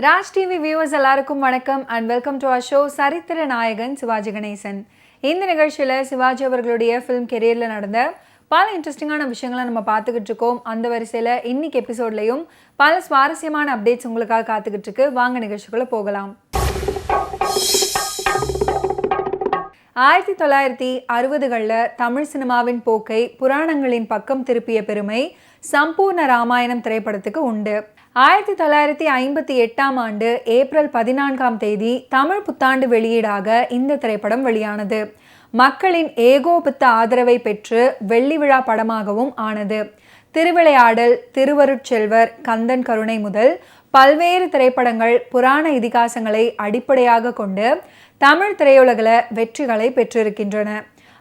Raj TV viewers எல்லாருக்கும் வணக்கம் and welcome to our show சரித்திர நாயகன் சிவாஜி கணேசன். இந்த நிகழ்ச்சியில் சிவாஜி அவர்களுடைய ஃபிலிம் கெரியரில் நடந்த பல இன்ட்ரெஸ்டிங்கான விஷயங்களை நம்ம பார்த்துக்கிட்டு இருக்கோம். அந்த வரிசையில் இன்னைக்கு எபிசோட்லையும் பல சுவாரஸ்யமான அப்டேட்ஸ் உங்களுக்காக காத்துக்கிட்டு இருக்கு. வாங்க நிகழ்ச்சிக்குள்ளே போகலாம். 1960களில் தமிழ் சினிமாவின் போக்கை புராணங்களின் பக்கம் திருப்பிய பெருமை சம்பூர்ண ராமாயணம் திரைப்படத்துக்கு உண்டு. 1958ஆம் ஆண்டு ஏப்ரல் 14ஆம் தேதி தமிழ் புத்தாண்டு வெளியீடாக இந்த திரைப்படம் வெளியானது. மக்களின் ஏகோபித்த ஆதரவை பெற்று வெள்ளி விழா படமாகவும் ஆனது. திருவிளையாடல், திருவருட்செல்வர், கந்தன் கருணை முதல் பல்வேறு திரைப்படங்கள் புராண இதிகாசங்களை அடிப்படையாக கொண்டு தமிழ் திரையுலகில் வெற்றிகளை பெற்றிருக்கின்றன.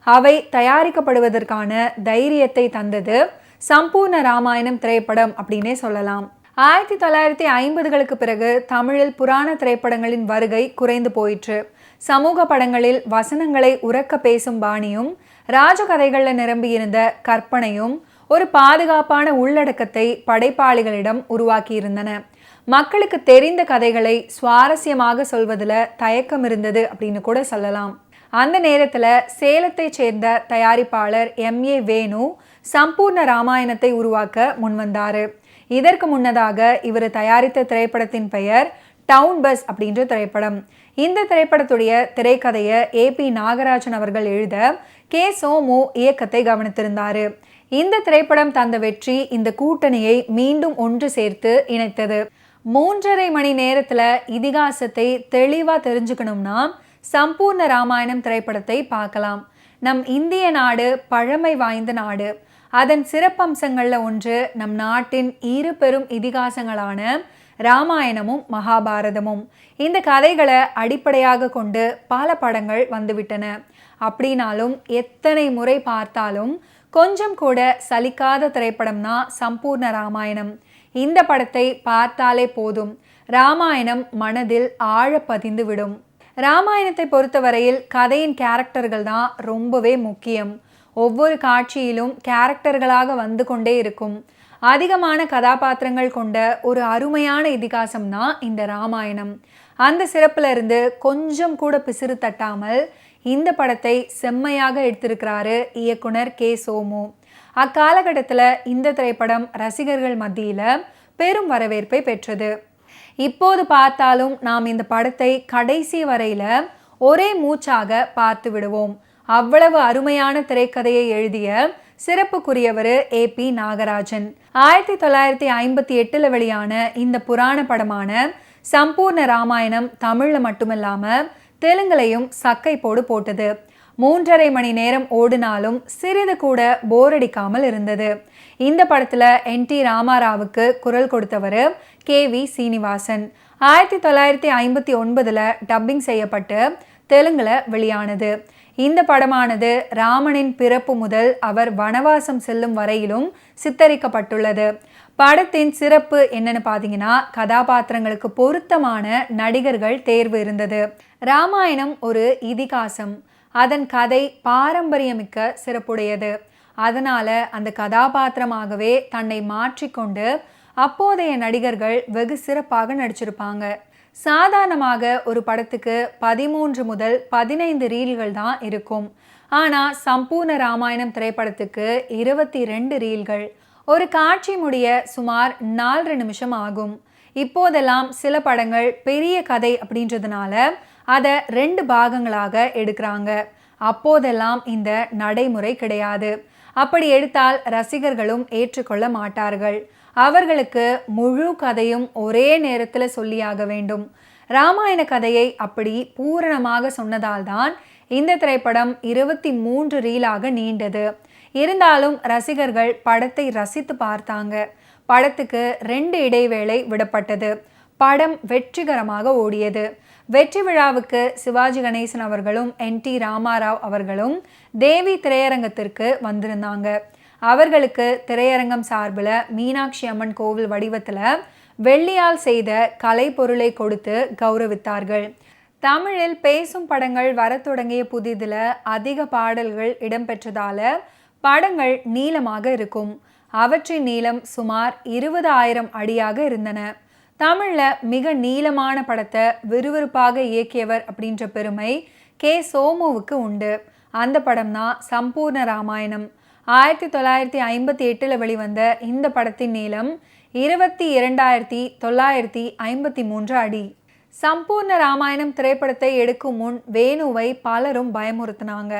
அவை தயாரிக்கப்படுவதற்கான தைரியத்தை தந்தது சம்பூர்ண ராமாயணம் திரைப்படம் அப்படின்னே சொல்லலாம். 1950களுக்கு பிறகு தமிழில் புராண திரைப்படங்களின் வருகை குறைந்து போயிற்று. சமூக படங்களில் வசனங்களை உரக்க பேசும் பாணியும் ராஜகதைகளில் நிரம்பியிருந்த கற்பனையும் ஒரு பாதுகாப்பான உள்ளடக்கத்தை படைப்பாளிகளிடம் உருவாக்கியிருந்தன. மக்களுக்கு தெரிந்த கதைகளை சுவாரஸ்யமாக சொல்வதில் தயக்கம் இருந்தது அப்படின்னு கூட சொல்லலாம். அந்த நேரத்தில் சேலத்தை சேர்ந்த தயாரிப்பாளர் M.A. வேணு சம்பூர்ண ராமாயணத்தை உருவாக்க முன்வந்தார். இதற்கு முன்னதாக இவர் தயாரித்த திரைப்படத்தின் பெயர் டவுன் பஸ் அப்படின்ற திரைப்படம். இந்த திரைப்படத்துடைய திரைக்கதையை A.P. நாகராஜன் அவர்கள் எழுத K. சோமு இயக்கத்தை கவனித்திருந்தார். இந்த திரைப்படம் தந்த வெற்றி இந்த கூட்டணியை மீண்டும் ஒன்று சேர்த்து இணைத்தது. 3.5 மணி நேரத்தில் இதிகாசத்தை தெளிவாக தெரிஞ்சுக்கணும்னா சம்பூர்ண ராமாயணம் திரைப்படத்தை பார்க்கலாம். நம் இந்திய நாடு பழமை வாய்ந்த நாடு. அதன் சிறப்பம்சங்களில் ஒன்று நம் நாட்டின் இரு பெரும் இதிகாசங்களான ராமாயணமும் மகாபாரதமும். இந்த கதைகளை அடிப்படையாக கொண்டு பல படங்கள் வந்துவிட்டன. அப்படின்னாலும் எத்தனை முறை பார்த்தாலும் கொஞ்சம் கூட சலிக்காத திரைப்படம்னா சம்பூர்ண ராமாயணம். இந்த படத்தை பார்த்தாலே போதும், ராமாயணம் மனதில் ஆழ பதிந்து விடும். ராமாயணத்தை பொறுத்தவரையில் கதையின் கேரக்டர்கள் தான் ரொம்பவே முக்கியம். ஒவ்வொரு காட்சியிலும் கேரக்டர்களாக வந்து கொண்டே இருக்கும். அதிகமான கதாபாத்திரங்கள் கொண்ட ஒரு அருமையான இதிகாசம் தான் இந்த ராமாயணம். அந்த சிறப்புல இருந்து கொஞ்சம் கூட பிசிறு தட்டாமல் இந்த படத்தை செம்மையாக எடுத்திருக்கிறாரு இயக்குனர் K. சோமு. அக்காலகட்டத்தில் இந்த திரைப்படம் ரசிகர்கள் மத்தியில் பெரும் வரவேற்பை பெற்றது. இப்போது பார்த்தாலும் நாம் இந்த படத்தை கடைசி வரையில் ஒரே மூச்சாக பார்த்து விடுவோம். அவ்வளவு அருமையான திரைக்கதையை எழுதிய சிறப்புக்குரியவர் A.P. நாகராஜன். 1958 வெளியான இந்த புராண படமான சம்பூர்ண ராமாயணம் தமிழில் மட்டுமில்லாமல் தெலுங்குலையும் சக்கை போடு போட்டது. 3.5 மணி நேரம் ஓடினாலும் சிறிது கூட போர் அடிக்காமல் இருந்தது. இந்த படத்தில் N.T. ராமாராவுக்கு குரல் கொடுத்தவர் K.V. சீனிவாசன். 1959 டப்பிங் செய்யப்பட்டு தெலுங்குல வெளியானது. இந்த படமானது ராமனின் பிறப்பு முதல் அவர் வனவாசம் செல்லும் வரையிலும் சித்தரிக்கப்பட்டுள்ளது. படத்தின் சிறப்பு என்னன்னு பார்த்தீங்கன்னா, கதாபாத்திரங்களுக்கு பொருத்தமான நடிகர்கள் தேர்வு இருந்தது. ராமாயணம் ஒரு இதிகாசம். அதன் கதை பாரம்பரியமிக்க சிறப்புடையது. அதனால அந்த கதாபாத்திரமாகவே தன்னை மாற்றிக்கொண்டு அப்போதைய நடிகர்கள் வெகு சிறப்பாக நடிச்சிருப்பாங்க. சாதாரணமாக ஒரு படத்துக்கு 13 முதல் 15 ரீல்கள் தான் இருக்கும். ஆனால் சம்பூர்ண ராமாயணம் திரைப்படத்துக்கு 22 ரீல்கள். ஒரு காட்சி முடிய சுமார் 4 நிமிஷம் ஆகும். இப்போதெல்லாம் சில படங்கள் பெரிய கதை அப்படின்றதுனால அதை 2 பாகங்களாக எடுக்கிறாங்க. அப்போதெல்லாம் இந்த நடைமுறை கிடையாது. அப்படி எடுத்தால் ரசிகர்களும் ஏற்றுக்கொள்ள மாட்டார்கள். அவர்களுக்கு முழு கதையும் ஒரே நேரத்தில் சொல்லியாக வேண்டும். ராமாயண கதையை அப்படி பூரணமாக சொன்னதால்தான் இந்த திரைப்படம் 23 ரீலாக நீண்டது. இருந்தாலும் ரசிகர்கள் படத்தை ரசித்து பார்த்தாங்க. படத்துக்கு 2 இடைவேளை விடப்பட்டது. படம் வெற்றிகரமாக ஓடியது. வெற்றி விழாவுக்கு சிவாஜி கணேசன் அவர்களும் N.T. ராமாராவ் அவர்களும் தேவி திரையரங்கத்திற்கு வந்திருந்தாங்க. அவர்களுக்கு திரையரங்கம் சார்பில் மீனாட்சி அம்மன் கோவில் வடிவத்தில் வெள்ளியால் செய்த கலை பொருளை கொடுத்து கௌரவித்தார்கள். தமிழில் பேசும் படங்கள் வர தொடங்கிய புதிதில் அதிக பாடல்கள் இடம்பெற்றதால படங்கள் நீளமாக இருக்கும். அவற்றின் நீளம் சுமார் 20,000 அடியாக இருந்தன. தமிழ்ல மிக நீளமான படத்தை விறுவிறுப்பாக இயக்கியவர் அப்படின்ற பெருமை கே சோமுவுக்கு உண்டு. அந்த படம் தான் சம்பூர்ண ராமாயணம். 1958 வெளிவந்த இந்த படத்தின் நீளம் 22,953 அடி. சம்பூர்ண ராமாயணம் திரைப்படத்தை எடுக்கும் முன் வேணுவை பலரும் பயமுறுத்தினாங்க.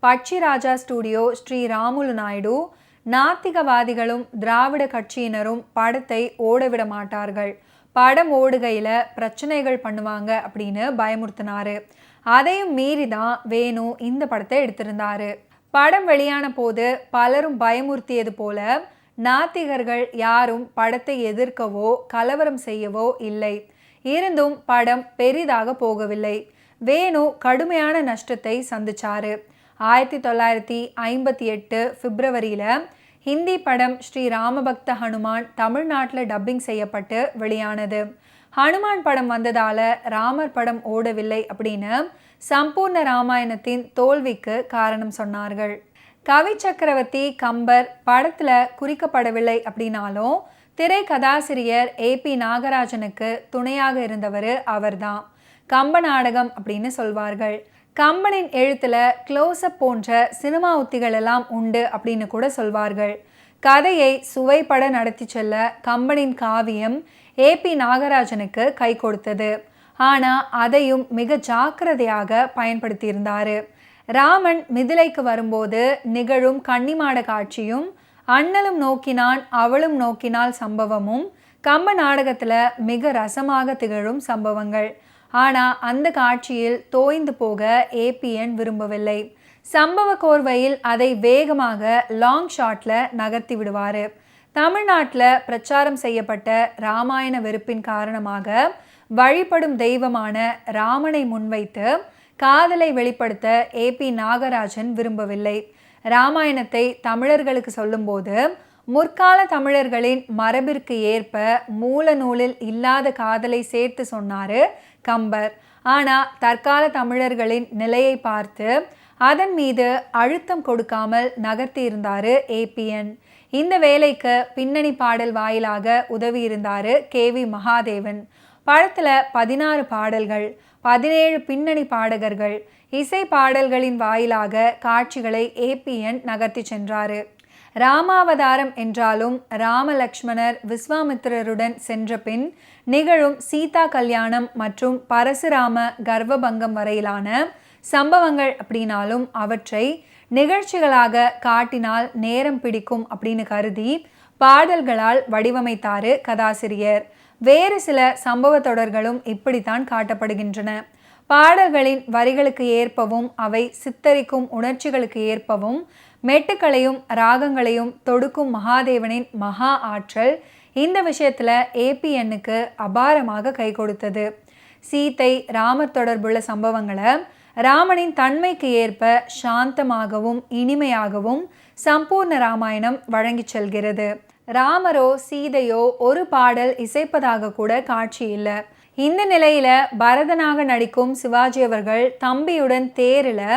பட்சிராஜா ஸ்டுடியோ, ஸ்ரீ ராமுலு நாயுடு, நாத்திகவாதிகளும் திராவிட கட்சியினரும் படத்தை ஓடவிட மாட்டார்கள், படம் ஓடுகையில் பிரச்சனைகள் பண்ணுவாங்க அப்படின்னு பயமுறுத்தினாரு. அதையும் மீறி தான் வேணு இந்த படத்தை எடுத்திருந்தாரு. படம் வெளியான போது பலரும் பயமுறுத்தியது போல நாத்திகர்கள் யாரும் படத்தை எதிர்க்கவோ கலவரம் செய்யவோ இல்லை. இருந்தும் படம் பெரிதாக போகவில்லை. வேணு கடுமையான நஷ்டத்தை சந்திச்சாரு. 1958 பிப்ரவரியில் ஹிந்தி படம் ஸ்ரீ ராமபக்த ஹனுமான் தமிழ்நாட்டில் டப்பிங் செய்யப்பட்டு வெளியானது. ஹனுமான் படம் வந்ததால ராமர் படம் ஓடவில்லை அப்படின்னு சம்பூர்ண ராமாயணத்தின் தோல்விக்கு காரணம் சொன்னார்கள். கவி சக்கரவர்த்தி கம்பர் படத்துல குறிக்கப்படவில்லை அப்படின்னாலும் திரை கதாசிரியர் AP நாகராஜனுக்கு துணையாக இருந்தவர் அவர்தான். கம்ப நாடகம் அப்படின்னு சொல்வார்கள். கம்பனின் எழுத்துல க்ளோஸ்அப் போன்ற சினிமா உத்திகள் எல்லாம் உண்டு அப்படின்னு கூட சொல்வார்கள். கதையை சுவைப்பட நடத்தி செல்ல கம்பனின் காவியம் AP நாகராஜனுக்கு கை கொடுத்தது. ஆனால் அதையும் மிக ஜாக்கிரதையாக பயன்படுத்தியிருந்தார். ராமன் மிதிலைக்கு வரும்போது நிகழும் கன்னிமாட காட்சியும் அண்ணலும் நோக்கினான் அவளும் நோக்கினாள் சம்பவமும் கம்ப நாடகத்தில் மிக ரசமாக திகழும் சம்பவங்கள். ஆனால் அந்த காட்சியில் தோய்ந்து போக APN விரும்பவில்லை. சம்பவ கோர்வையில் அதை வேகமாக லாங் ஷாட்டில் நகர்த்தி விடுவார். தமிழ்நாட்டில் பிரச்சாரம் செய்யப்பட்ட ராமாயண வெறுப்பின் காரணமாக வழிபடும் தெய்வமான ராமனை முன்வைத்து காதலை வெளிப்படுத்த AP நாகராஜன் விரும்பவில்லை. ராமாயணத்தை தமிழர்களுக்கு சொல்லும்போது முற்கால தமிழர்களின் மரபிற்கு ஏற்ப மூல நூலில் இல்லாத காதலை சேர்த்து சொன்னார் கம்பர். ஆனால் தற்கால தமிழர்களின் நிலையை பார்த்து அதன் மீது அழுத்தம் கொடுக்காமல் நகர்த்தி இருந்தார் APN. இந்த வேலைக்கு பின்னணி பாடல் வாயிலாக உதவி இருந்தார் KV மகாதேவன். படத்தில் 16 பாடல்கள், 17 பின்னணி பாடகர்கள், இசை பாடல்களின் வாயிலாக காட்சிகளை APN நகர்த்தி சென்றார். ராமாவதாரம் என்றாலும் ராமலக்ஷ்மணர் விஸ்வாமித்திரருடன் சென்ற பின் நிகழும் சீதா கல்யாணம் மற்றும் பரசுராம கர்ப்பபங்கம் வரையிலான சம்பவங்கள் அப்படின்னாலும் அவற்றை நிகழ்ச்சிகளாக காட்டினால் நேரம் பிடிக்கும் அப்படின்னு கருதி பாடல்களால் வடிவமைத்தார் கதாசிரியர். வேறு சில சம்பவ தொடர்களும் இப்படித்தான் காட்டப்படுகின்றன. பாடல்களின் வரிகளுக்கு ஏற்பவும் அவை சித்தரிக்கும் உணர்ச்சிகளுக்கு ஏற்பவும் மெட்டுக்களையும் ராகங்களையும் தொடுக்கும் மகாதேவனின் மகா ஆற்றல் இந்த விஷயத்தில் APNக்கு அபாரமாக கை கொடுத்தது. சீதை ராமர் தொடர்புள்ள சம்பவங்களை ராமனின் தன்மைக்கு ஏற்ப சாந்தமாகவும் இனிமையாகவும் சம்பூர்ண ராமாயணம் வழங்கி செல்கிறது. ராமரோ சீதையோ ஒரு பாடல் இசைப்பதாக கூட காட்சி இல்லை. இந்த நிலையில பரதனாக நடிக்கும் சிவாஜி அவர்கள் தம்பியுடன் தேரில்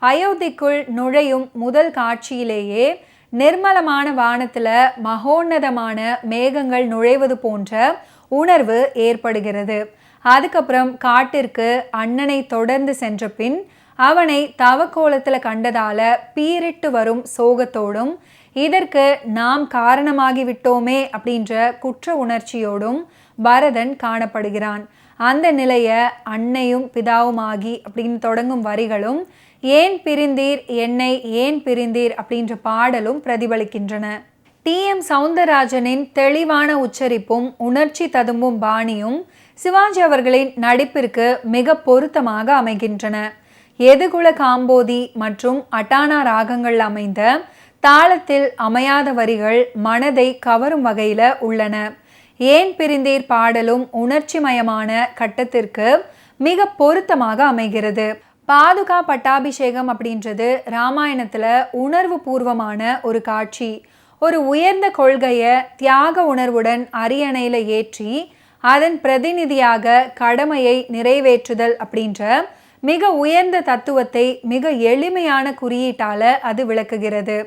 அயோத்திக்குள் நுழையும் முதல் காட்சியிலேயே நிர்மலமான வானத்தில் மகோன்னதமான மேகங்கள் நுழைவது போன்ற உணர்வு ஏற்படுகிறது. அதுக்கப்புறம் காட்டிற்கு அண்ணனை தொடர்ந்து சென்ற பின் அவனை தவக்கோலத்தில் கண்டதால பீரிட்டு வரும் சோகத்தோடும் இதற்கு நாம் காரணமாகிவிட்டோமே அப்படின்ற குற்ற உணர்ச்சியோடும் பரதன் காணப்படுகிறான். அந்த நிலையை அன்னையும் பிதாவுமாகி அப்படின்னு தொடங்கும் வரிகளும் ஏன் பிரிந்தீர் என்னை ஏன் பிரிந்தீர் அப்படின்ற பாடலும் பிரதிபலிக்கின்றன. TM சௌந்தரராஜனின் தெளிவான உச்சரிப்பும் உணர்ச்சி ததும்பும் பாணியும் சிவாஜி அவர்களின் நடிப்பிற்கு மிக பொருத்தமாக அமைகின்றன. எதுகுல காம்போதி மற்றும் அட்டானா ராகங்கள் அமைந்த தாளத்தில் அமையாத வரிகள் மனதை கவரும் வகையில் உள்ளன. ஏன் பிரிந்தீர் பாடலும் உணர்ச்சிமயமான கட்டத்திற்கு மிக பொருத்தமாக அமைகிறது. பாதுகா பட்டாபிஷேகம் அப்படின்றது ராமாயணத்தில் உணர்வு பூர்வமான ஒரு காட்சி. ஒரு உயர்ந்த கொள்கையை தியாக உணர்வுடன் அரியணையில் ஏற்றி அதன் பிரதிநிதியாக கடமையை நிறைவேற்றுதல் அப்படின்ற மிக உயர்ந்த தத்துவத்தை மிக எளிமையான குறியீட்டால் அது விளக்குகிறது.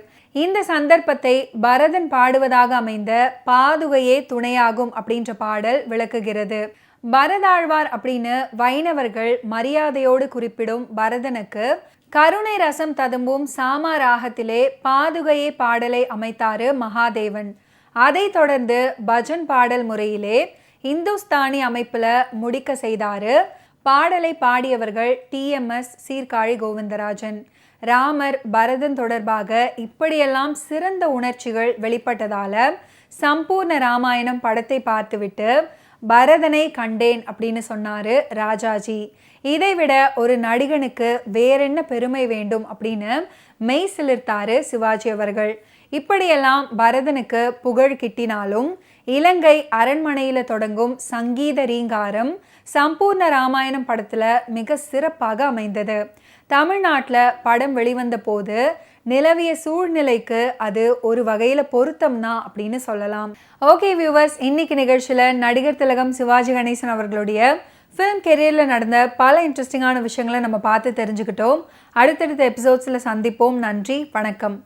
இந்த சந்தர்ப்பத்தை பரதன் பாடுவதாக அமைந்த பாதுகையே துணையாகும் அப்படின்ற பாடல் விளக்குகிறது. பரதாழ்வார் அப்படின்னு வைணவர்கள் மரியாதையோடு குறிப்பிடும் பரதனுக்கு கருணை ரசம் ததும்பும் சாமா ராகத்திலே பாதுகையே பாடலை அமைத்தாரு மகாதேவன். அதை தொடர்ந்து பஜன் பாடல் முறையிலே இந்துஸ்தானி அமைப்புல முடிக்க செய்தாரு. பாடலை பாடியவர்கள் TMS சீர்காழி கோவிந்தராஜன். ராமர் பரதன் தொடர்பாக இப்படியெல்லாம் சிறந்த உணர்ச்சிகள் வெளிப்பட்டதால சம்பூர்ண ராமாயணம் படத்தை பார்த்துவிட்டு பரதனை கண்டேன் அப்படின்னு சொன்னாரு ராஜாஜி. இதைவிட ஒரு நடிகனுக்கு வேறென்ன பெருமை வேண்டும் அப்படின்னு மெய் சிலிர்த்தாரு சிவாஜி அவர்கள். இப்படியெல்லாம் பரதனுக்கு புகழ் கிட்டினாலும் இலங்கை அரண்மனையில தொடங்கும் சங்கீத ரீங்காரம் சம்பூர்ண ராமாயணம் படத்துல மிக சிறப்பாக அமைந்தது. தமிழ்நாட்டில் படம் வெளிவந்த போது நிலவிய சூழ்நிலைக்கு அது ஒரு வகையில பொருத்தம்னா அப்படின்னு சொல்லலாம். ஓகே வியூவர்ஸ், இன்னைக்கு நிகழ்ச்சியில நடிகர் திலகம் சிவாஜி கணேசன் அவர்களுடைய ஃபிலிம் கெரியரில் நடந்த பல இன்ட்ரெஸ்டிங்கான விஷயங்களை நம்ம பார்த்து தெரிஞ்சுக்கிட்டோம். அடுத்தடுத்த எபிசோட்ஸில் சந்திப்போம். நன்றி, வணக்கம்.